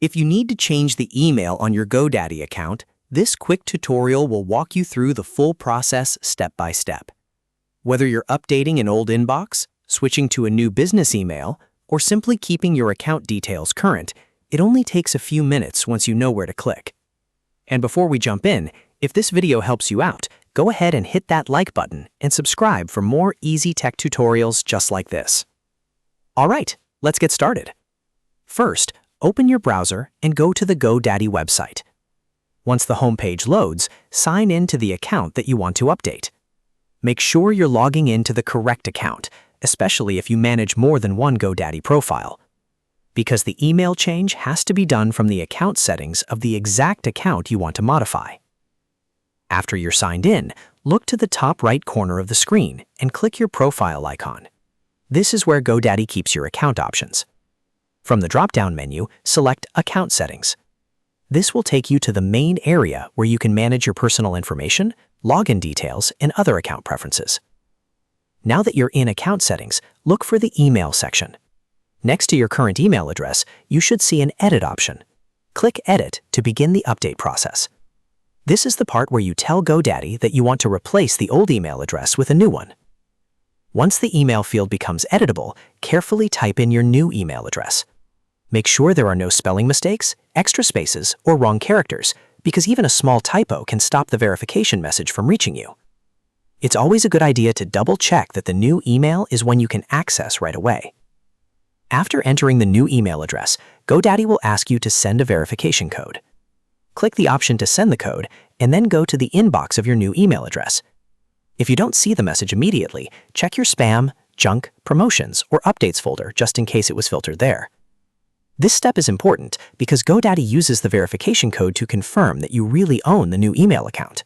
If you need to change the email on your GoDaddy account, this quick tutorial will walk you through the full process step by step. Whether you're updating an old inbox, switching to a new business email, or simply keeping your account details current, it only takes a few minutes once you know where to click. And before we jump in, if this video helps you out, go ahead and hit that like button and subscribe for more easy tech tutorials just like this. All right, let's get started. First, open your browser and go to the GoDaddy website. Once the homepage loads, sign in to the account that you want to update. Make sure you're logging into the correct account, especially if you manage more than one GoDaddy profile, because the email change has to be done from the account settings of the exact account you want to modify. After you're signed in, look to the top right corner of the screen and click your profile icon. This is where GoDaddy keeps your account options. From the drop-down menu, select Account Settings. This will take you to the main area where you can manage your personal information, login details, and other account preferences. Now that you're in Account Settings, look for the Email section. Next to your current email address, you should see an Edit option. Click Edit to begin the update process. This is the part where you tell GoDaddy that you want to replace the old email address with a new one. Once the email field becomes editable, carefully type in your new email address. Make sure there are no spelling mistakes, extra spaces, or wrong characters, because even a small typo can stop the verification message from reaching you. It's always a good idea to double-check that the new email is one you can access right away. After entering the new email address, GoDaddy will ask you to send a verification code. Click the option to send the code, and then go to the inbox of your new email address. If you don't see the message immediately, check your spam, junk, promotions, or updates folder just in case it was filtered there. This step is important because GoDaddy uses the verification code to confirm that you really own the new email account.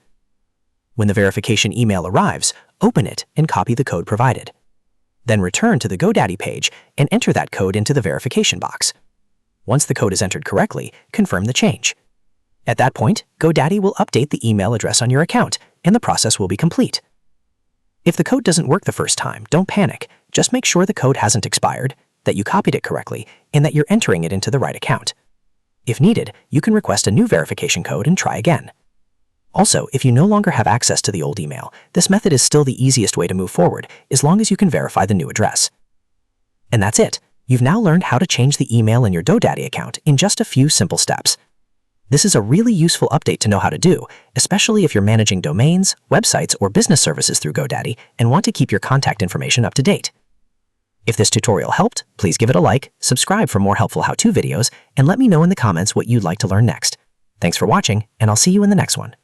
When the verification email arrives, open it and copy the code provided. Then return to the GoDaddy page and enter that code into the verification box. Once the code is entered correctly, confirm the change. At that point, GoDaddy will update the email address on your account, and the process will be complete. If the code doesn't work the first time, don't panic. Just make sure the code hasn't expired, that you copied it correctly, and that you're entering it into the right account. If needed, you can request a new verification code and try again. Also, if you no longer have access to the old email, this method is still the easiest way to move forward, as long as you can verify the new address. And that's it. You've now learned how to change the email in your GoDaddy account in just a few simple steps. This is a really useful update to know how to do, especially if you're managing domains, websites, or business services through GoDaddy and want to keep your contact information up to date. If this tutorial helped, please give it a like, subscribe for more helpful how-to videos, and let me know in the comments what you'd like to learn next. Thanks for watching, and I'll see you in the next one.